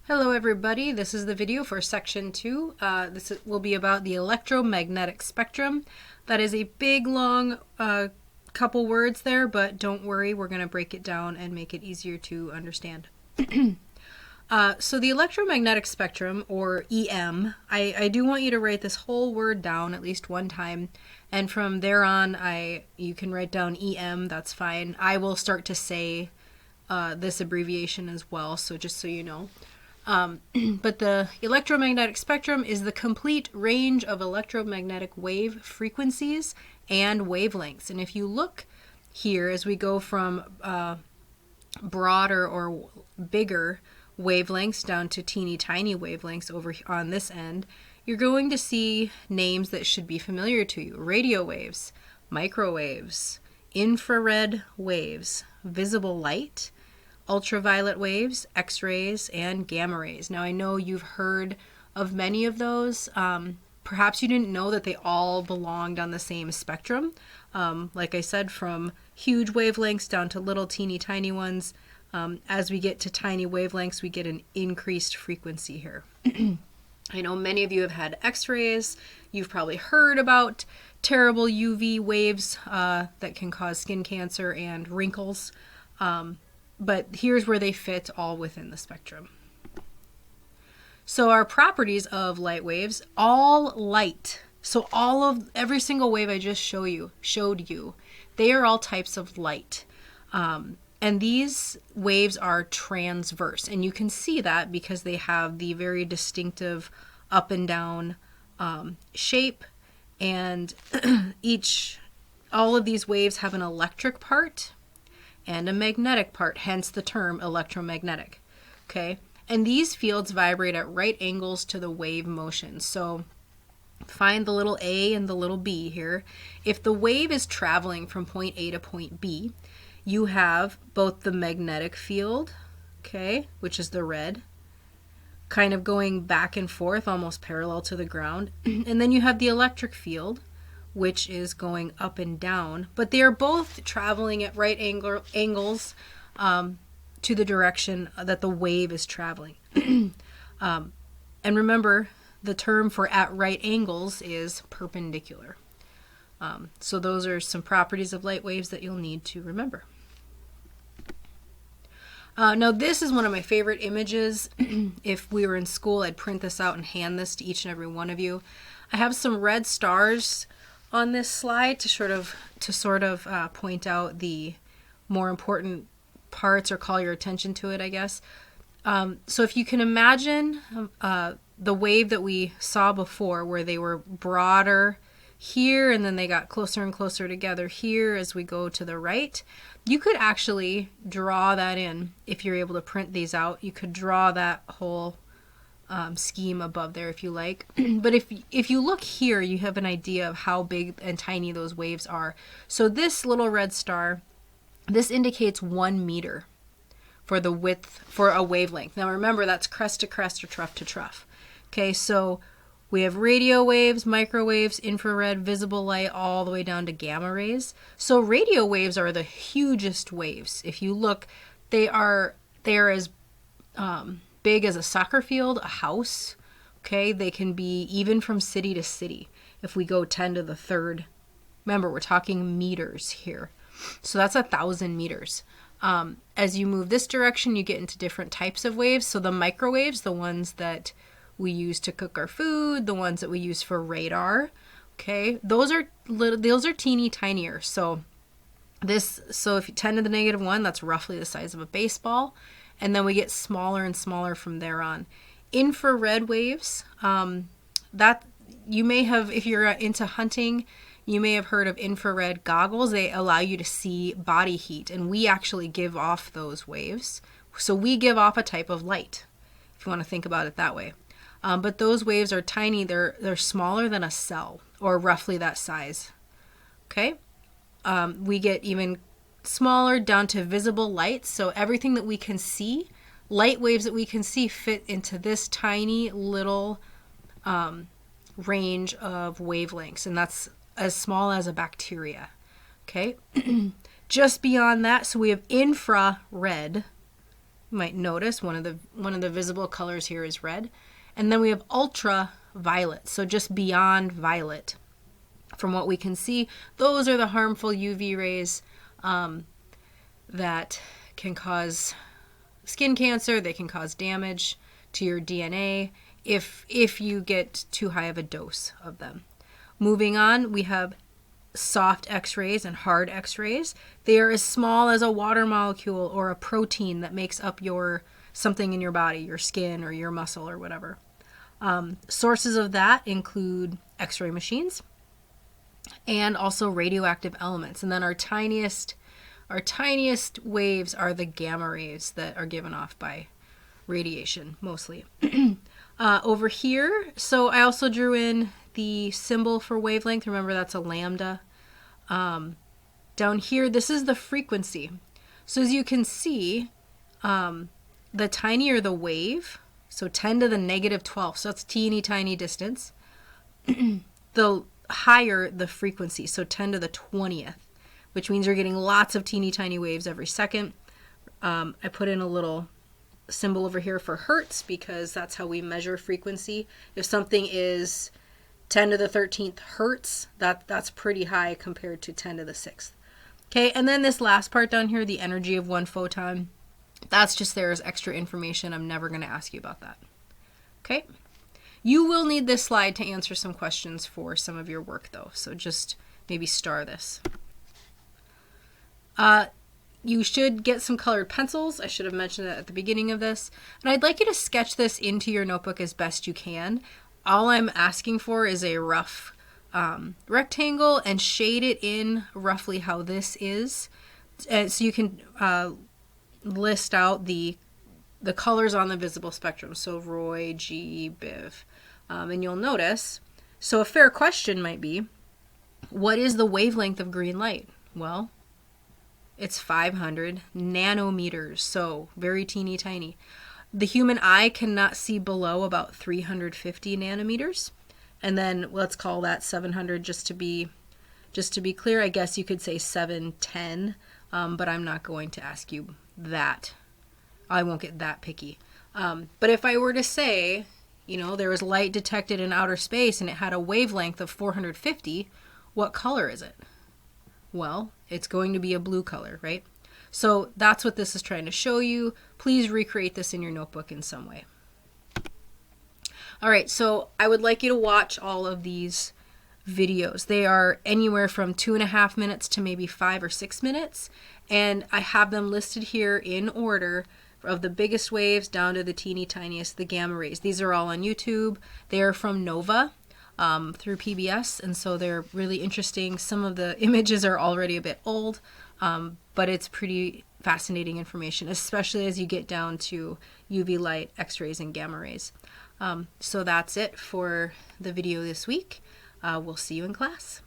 Hello everybody, this is the video for section 2. Will be about the electromagnetic spectrum. That is a big long couple words there, but don't worry, we're going to break it down and make it easier to understand. So the electromagnetic spectrum, or EM, I do want you to write this whole word down at least one time, and from there on you can write down EM, that's fine. I will start to say this abbreviation as well, so just so you know. But the electromagnetic spectrum is the complete range of electromagnetic wave frequencies and wavelengths. And if you look here as we go from broader or bigger wavelengths down to teeny tiny wavelengths over on this end, you're going to see names that should be familiar to you. Radio waves, microwaves, infrared waves, visible light, ultraviolet waves, X-rays, and gamma rays. Now I know you've heard of many of those. Perhaps you didn't know that they all belonged on the same spectrum. Like I said, from huge wavelengths down to little teeny tiny ones. As we get to tiny wavelengths, we get an increased frequency here. I know many of you have had X-rays. You've probably heard about terrible UV waves that can cause skin cancer and wrinkles. But here's where they fit all within the spectrum. So our properties of light waves, all light. So every single wave I just showed you, they are all types of light. And these waves are transverse. And you can see that because they have the very distinctive up and down shape. And all of these waves have an electric part and a magnetic part, hence the term electromagnetic. Okay, and these fields vibrate at right angles to the wave motion. So find the little a and the little b here. If the wave is traveling from point A to point B, you have both the magnetic field, okay, which is the red, kind of going back and forth, almost parallel to the ground, and then you have the electric field, which is going up and down, but they are both traveling at right angles to the direction that the wave is traveling. And remember, the term for at right angles is perpendicular. So those are some properties of light waves that you'll need to remember. Now this is one of my favorite images. If we were in school, I'd print this out and hand this to each and every one of you. I have some red stars on this slide to sort of point out the more important parts or call your attention to it, I guess. So if you can imagine the wave that we saw before, where they were broader here and then they got closer and closer together here as we go to the right, you could actually draw that in. If you're able to print these out, you could draw that whole scheme above there if you like. But if you look here, you have an idea of how big and tiny those waves are. So this little red star, this indicates 1 meter for the width for a wavelength. Now remember, that's crest to crest or trough to trough. Okay, so we have radio waves, microwaves, infrared, visible light, all the way down to gamma rays. So radio waves are the hugest waves. If you look, they are as big as a soccer field, a house. Okay, they can be even from city to city. If we go 10 to the third, remember we're talking meters here. So that's 1,000 meters. As you move this direction, you get into different types of waves. So the microwaves, the ones that we use to cook our food, the ones that we use for radar, okay, those are teeny tinier. So if you 10 to the negative 1, that's roughly the size of a baseball. And then we get smaller and smaller from there on. Infrared waves, that you may have, if you're into hunting, you may have heard of infrared goggles. They allow you to see body heat, and we actually give off those waves. So we give off a type of light, if you want to think about it that way. But those waves are tiny. They're smaller than a cell, or roughly that size. Okay? We get even smaller down to visible light. So everything that we can see, light waves that we can see, fit into this tiny little range of wavelengths, and that's as small as a bacteria. Okay, just beyond that, so we have infrared, You might notice one of the visible colors here is red. And then we have ultraviolet, so just beyond violet. From what we can see, those are the harmful UV rays that can cause skin cancer. They can cause damage to your DNA if you get too high of a dose of them. Moving on, we have soft X-rays and hard X-rays. They are as small as a water molecule or a protein that makes up something in your body, your skin or your muscle or whatever. Sources of that include X-ray machines and also radioactive elements. And then our tiniest waves are the gamma rays that are given off by radiation, mostly. Over here, so I also drew in the symbol for wavelength. Remember, that's a lambda. Down here, this is the frequency. So as you can see, the tinier the wave, so 10 to the negative 12, so that's teeny tiny distance, the higher the frequency, so 10 to the 20th, which means you're getting lots of teeny tiny waves every second. I put in a little symbol over here for hertz because that's how we measure frequency. If something is 10 to the 13th hertz, that's pretty high compared to 10 to the 6th. Okay, and then this last part down here, the energy of one photon, that's just there as extra information. I'm never going to ask you about that. Okay, you will need this slide to answer some questions for some of your work though, so just maybe star this. You should get some colored pencils. I should have mentioned that at the beginning of this. And I'd like you to sketch this into your notebook as best you can. All I'm asking for is a rough rectangle and shade it in roughly how this is. So you can list out the colors on the visible spectrum. So Roy, G, Biv. And you'll notice, so a fair question might be, what is the wavelength of green light? Well, it's 500 nanometers, so very teeny tiny. The human eye cannot see below about 350 nanometers. And then let's call that 700 just to be clear. I guess you could say 710, but I'm not going to ask you that. I won't get that picky. But if I were to say, there was light detected in outer space and it had a wavelength of 450, what color is it? Well, it's going to be a blue color, right? So that's what this is trying to show you. Please recreate this in your notebook in some way. All right, so I would like you to watch all of these videos. They are anywhere from 2.5 minutes to maybe 5 or 6 minutes. And I have them listed here in order of the biggest waves down to the teeny tiniest, the gamma rays. These are all on YouTube. They are from NOVA. Through PBS, and so they're really interesting. Some of the images are already a bit old, but it's pretty fascinating information, especially as you get down to UV light, X-rays, and gamma rays. So that's it for the video this week. We'll see you in class.